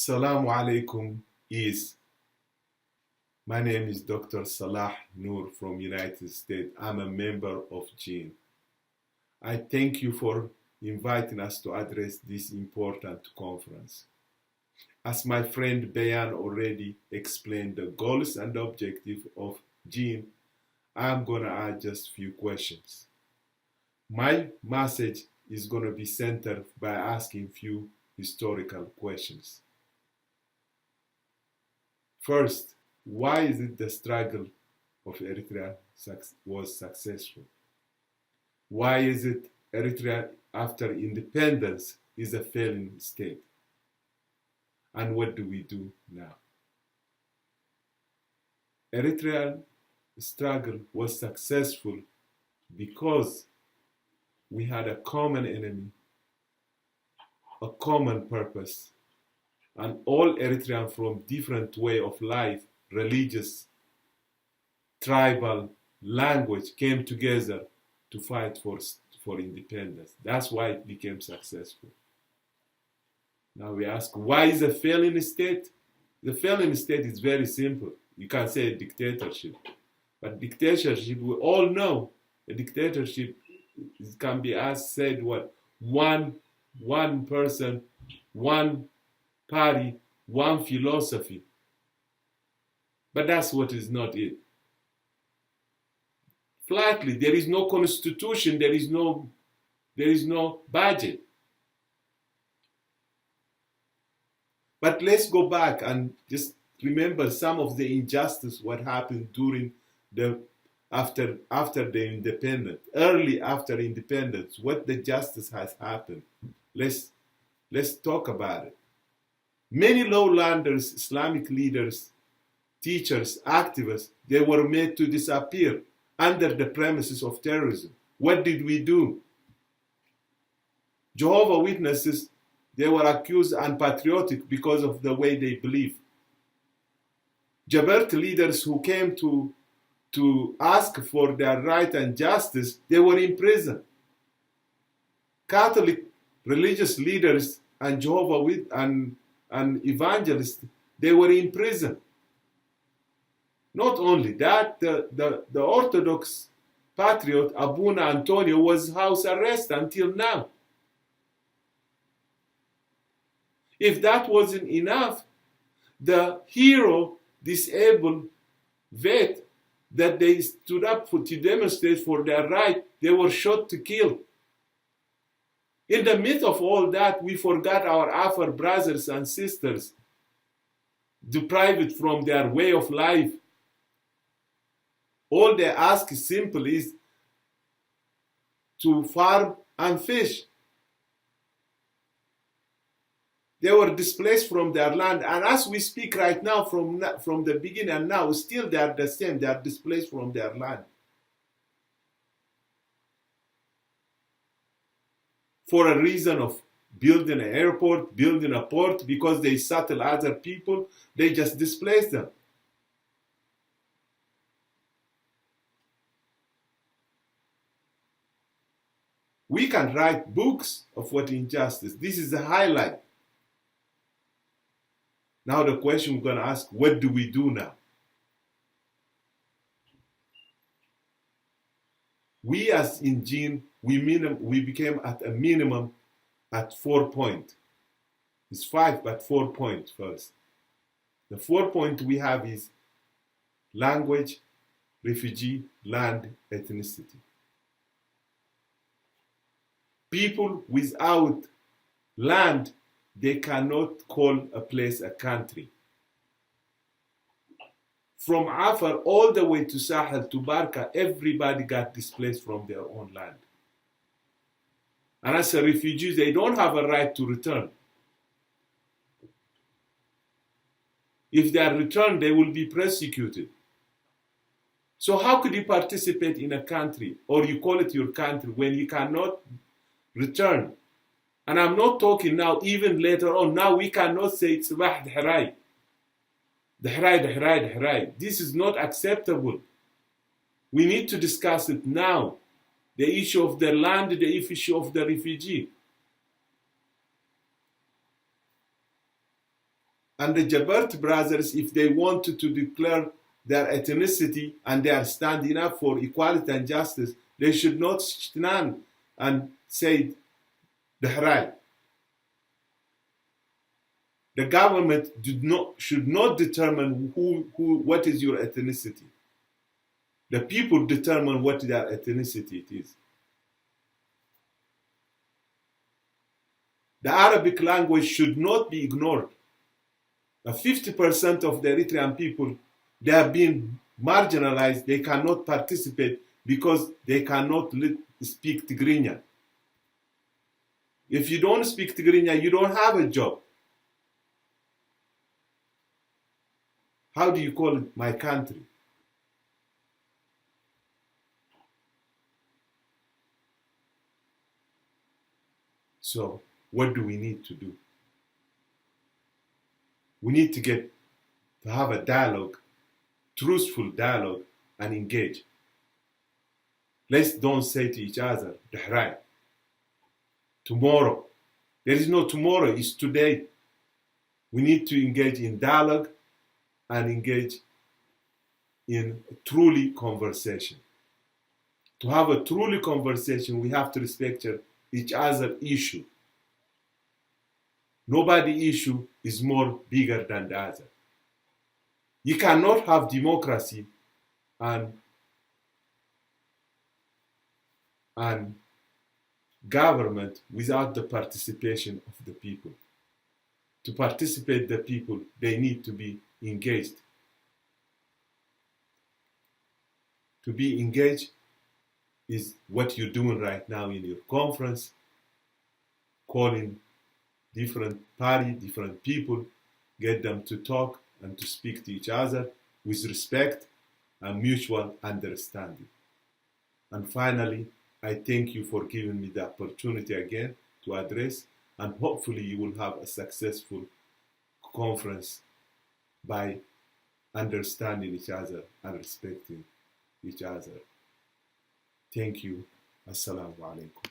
Assalamu alaikum is, my name is Dr. Selah Noor from United States. I'm a member of GEAN. I thank you for inviting us to address this important conference. As my friend Bayan already explained the goals and objectives of GEAN, I'm going to add just a few questions. My message is going to be centered by asking few historical questions. First, why is it the struggle of Eritrea was successful? Why is it Eritrea after independence is a failing state? And what do we do now? Eritrean struggle was successful because we had a common enemy, a common purpose, and all Eritreans from different way of life, religious, tribal, language came together to fight for independence. That's why it became successful. Now we ask, why is a failing state? The failing state is very simple. You can say a dictatorship. But dictatorship, we all know, a dictatorship can be as said what? One person, one party, one philosophy. But that's what is not it. Flatly, there is no constitution, there is no budget. But let's go back and just remember some of the injustice what happened during the after the independence, early after independence, what the justice has happened. Let's talk about it. Many lowlanders, Islamic leaders, teachers, activists, they were made to disappear under the premises of terrorism. What did we do? Jehovah's Witnesses, they were accused unpatriotic because of the way they believe. Jabert leaders who came to ask for their right and justice, they were in prison. Catholic religious leaders and Jehovah's Witnesses and evangelists, they were in prison. Not only that, the Orthodox patriot Abuna Antonio was house arrest until now. If that wasn't enough, the hero, disabled vet that they stood up to demonstrate for their right, they were shot to kill. In the midst of all that, we forgot our Afar brothers and sisters, deprived from their way of life. All they ask is simple is to farm and fish. They were displaced from their land, and as we speak right now, from the beginning and now, still they are the same. They are displaced from their land. For a reason of building an airport, building a port, because they settle other people, they just displace them. We can write books of what injustice. This is a highlight. Now the question we're going to ask, what do we do now? We as in GEAN, we became at a minimum at 4 points. It's 5, but 4 points first. The 4 points we have is language, refugee, land, ethnicity. People without land, they cannot call a place a country. From Afar all the way to Sahel to Barka, everybody got displaced from their own land. And as a refugee, they don't have a right to return. If they are returned, they will be persecuted. So how could you participate in a country, or you call it your country, when you cannot return? And I'm not talking now, even later on. Now we cannot say it's Sabah Dhahrai. Dhahrai. This is not acceptable. We need to discuss it now. The issue of the land, the issue of the refugee. And the Jabert brothers, if they wanted to declare their ethnicity and they are standing up for equality and justice, they should not stand and say the Harai. The government should not determine what is your ethnicity. The people determine what their ethnicity it is. The Arabic language should not be ignored. 50% of the Eritrean people, they are being marginalized. They cannot participate because they cannot speak Tigrinya. If you don't speak Tigrinya, you don't have a job. How do you call it my country? So, what do we need to do? We need to have a dialogue, truthful dialogue, and engage. Let's don't say to each other, Dahrai, tomorrow. There is no tomorrow, it's today. We need to engage in dialogue and engage in truly conversation. To have a truly conversation, we have to respect each other's issue. Nobody's issue is more bigger than the other. You cannot have democracy and government without the participation of the people. To participate the people, they need to be engaged. To be engaged is what you're doing right now in your conference, calling different parties, different people, get them to talk and to speak to each other with respect and mutual understanding. And finally, I thank you for giving me the opportunity again to address, and hopefully you will have a successful conference by understanding each other and respecting each other. Thank you. Assalamu alaikum.